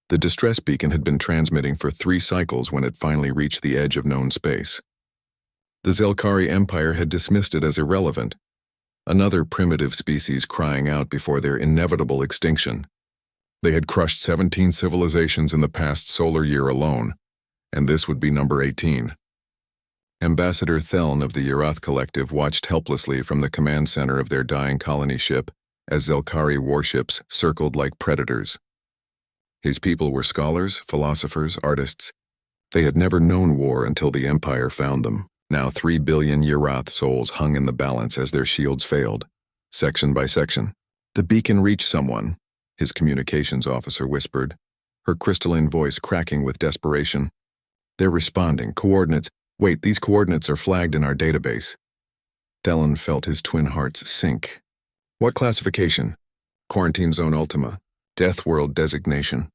The distress beacon had been transmitting for 3 cycles when it finally reached the edge of known space. The Zelkari Empire had dismissed it as irrelevant, another primitive species crying out before their inevitable extinction. They had crushed 17 civilizations in the past solar year alone, and this would be number 18. Ambassador Theln of the Urath Collective watched helplessly from the command center of their dying colony ship as Zelkari warships circled like predators. His people were scholars, philosophers, artists. They had never known war until the Empire found them. Now 3 billion Urath souls hung in the balance as their shields failed, section by section. The beacon reached someone, his communications officer whispered, her crystalline voice cracking with desperation. They're responding. Coordinates. Wait, these coordinates are flagged in our database. Theln felt his twin hearts sink. What classification? Quarantine Zone Ultima. Deathworld designation.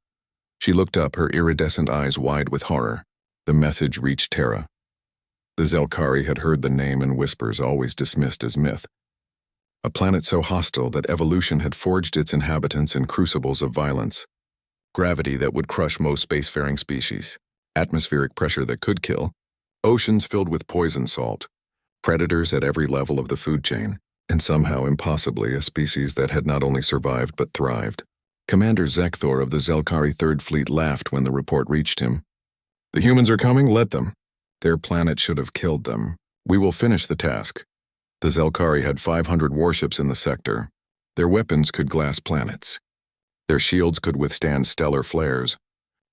She looked up, her iridescent eyes wide with horror. The message reached Terra. The Zelkari had heard the name in whispers always dismissed as myth. A planet so hostile that evolution had forged its inhabitants in crucibles of violence. Gravity that would crush most spacefaring species. Atmospheric pressure that could kill. Oceans filled with poison salt. Predators at every level of the food chain. And somehow, impossibly, a species that had not only survived but thrived. Commander Zekthor of the Zelkari Third Fleet laughed when the report reached him. The humans are coming, let them. Their planet should have killed them. We will finish the task. The Zelkari had 500 warships in the sector. Their weapons could glass planets. Their shields could withstand stellar flares.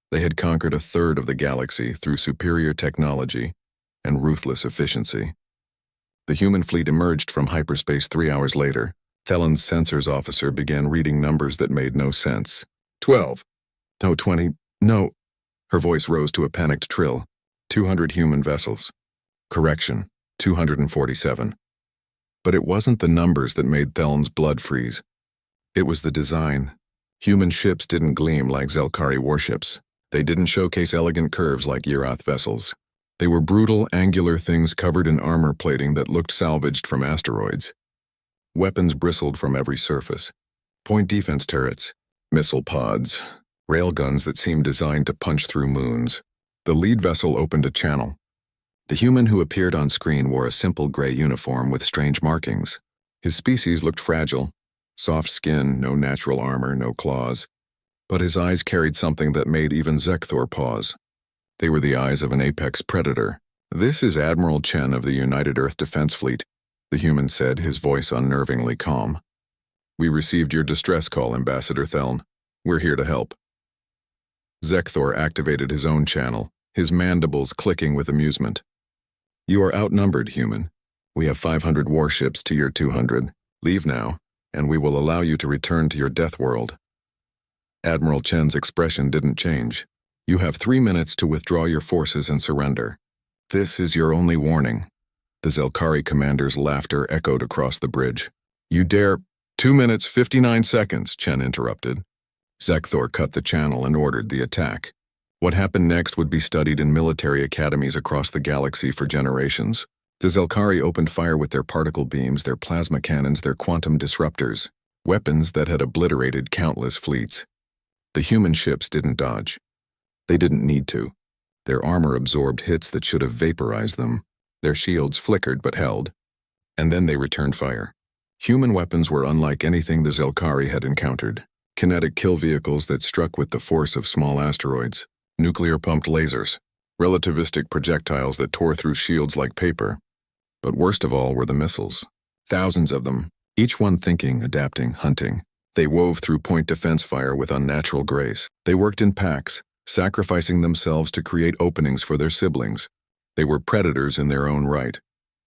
They had conquered a third of the galaxy through superior technology and ruthless efficiency. The human fleet emerged from hyperspace 3 hours later. Thelon's sensors officer began reading numbers that made no sense. 12. No, 20. No. Her voice rose to a panicked trill. 200 human vessels. Correction, 247. But it wasn't the numbers that made Theln's blood freeze. It was the design. Human ships didn't gleam like Zelkari warships. They didn't showcase elegant curves like Urath vessels. They were brutal, angular things covered in armor plating that looked salvaged from asteroids. Weapons bristled from every surface. Point defense turrets, missile pods, railguns that seemed designed to punch through moons. The lead vessel opened a channel. The human who appeared on screen wore a simple gray uniform with strange markings. His species looked fragile. Soft skin, no natural armor, no claws. But his eyes carried something that made even Zekthor pause. They were the eyes of an apex predator. This is Admiral Chen of the United Earth Defense Fleet, the human said, his voice unnervingly calm. We received your distress call, Ambassador Theln. We're here to help. Zekthor activated his own channel, his mandibles clicking with amusement. You are outnumbered, human. We have 500 warships to your 200. Leave now, and we will allow you to return to your death world. Admiral Chen's expression didn't change. You have 3 minutes to withdraw your forces and surrender. This is your only warning. The Zelkari commander's laughter echoed across the bridge. You dare— 2 minutes, 59 seconds, Chen interrupted. Zekthor cut the channel and ordered the attack. What happened next would be studied in military academies across the galaxy for generations. The Zelkari opened fire with their particle beams, their plasma cannons, their quantum disruptors, weapons that had obliterated countless fleets. The human ships didn't dodge. They didn't need to. Their armor absorbed hits that should have vaporized them. Their shields flickered but held. And then they returned fire. Human weapons were unlike anything the Zelkari had encountered. Kinetic kill vehicles that struck with the force of small asteroids. Nuclear-pumped lasers. Relativistic projectiles that tore through shields like paper. But worst of all were the missiles. Thousands of them, each one thinking, adapting, hunting. They wove through point defense fire with unnatural grace. They worked in packs, sacrificing themselves to create openings for their siblings. They were predators in their own right,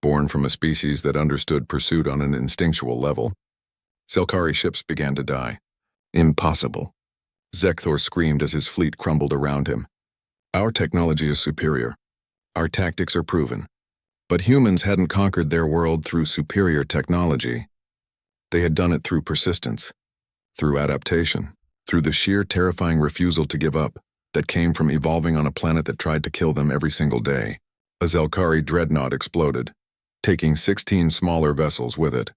born from a species that understood pursuit on an instinctual level. Zelkari ships began to die. Impossible. Zekthor screamed as his fleet crumbled around him. Our technology is superior. Our tactics are proven. But humans hadn't conquered their world through superior technology. They had done it through persistence, through adaptation, through the sheer terrifying refusal to give up that came from evolving on a planet that tried to kill them every single day. A Zelkari dreadnought exploded, taking 16 smaller vessels with it.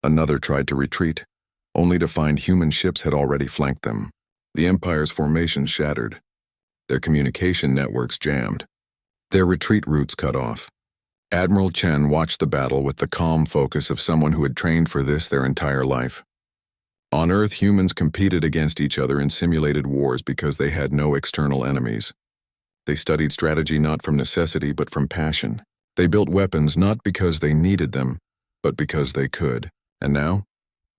Another tried to retreat, only to find human ships had already flanked them. The Empire's formation shattered. Their communication networks jammed. Their retreat routes cut off. Admiral Chen watched the battle with the calm focus of someone who had trained for this their entire life. On Earth, humans competed against each other in simulated wars because they had no external enemies. They studied strategy not from necessity but from passion. They built weapons not because they needed them, but because they could. And now,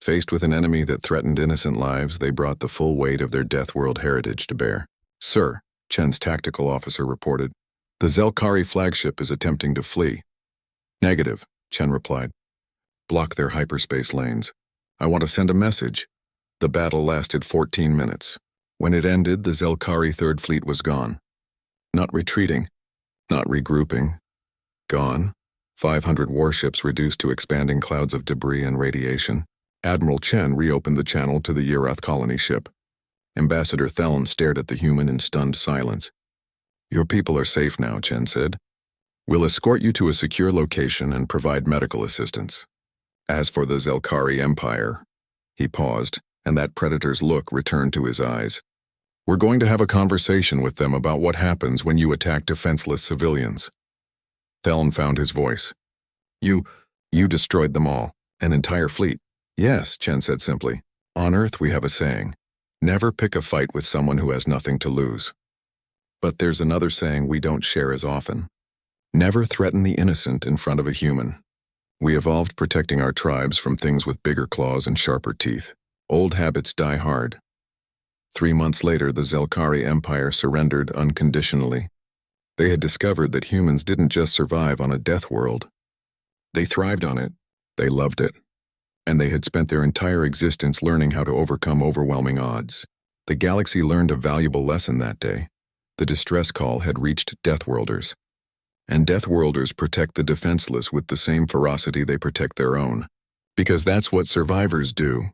faced with an enemy that threatened innocent lives, they brought the full weight of their Deathworld heritage to bear. "Sir," Chen's tactical officer reported, "the Zelkari flagship is attempting to flee." "Negative," Chen replied. "Block their hyperspace lanes. I want to send a message." The battle lasted 14 minutes. When it ended, the Zelkari Third Fleet was gone. Not retreating, not regrouping. Gone. 500 warships reduced to expanding clouds of debris and radiation. Admiral Chen reopened the channel to the Yerath colony ship. Ambassador Thelon stared at the human in stunned silence. "Your people are safe now," Chen said. "We'll escort you to a secure location and provide medical assistance. As for the Zelkari Empire," he paused, and that predator's look returned to his eyes. "We're going to have a conversation with them about what happens when you attack defenseless civilians." Thelon found his voice. You destroyed them all, an entire fleet." "Yes," Chen said simply. "On Earth we have a saying, never pick a fight with someone who has nothing to lose. But there's another saying we don't share as often. Never threaten the innocent in front of a human. We evolved protecting our tribes from things with bigger claws and sharper teeth. Old habits die hard." 3 months later, the Zelkari Empire surrendered unconditionally. They had discovered that humans didn't just survive on a death world. They thrived on it, they loved it, and they had spent their entire existence learning how to overcome overwhelming odds. The galaxy learned a valuable lesson that day. The distress call had reached Deathworlders. And Deathworlders protect the defenseless with the same ferocity they protect their own. Because that's what survivors do.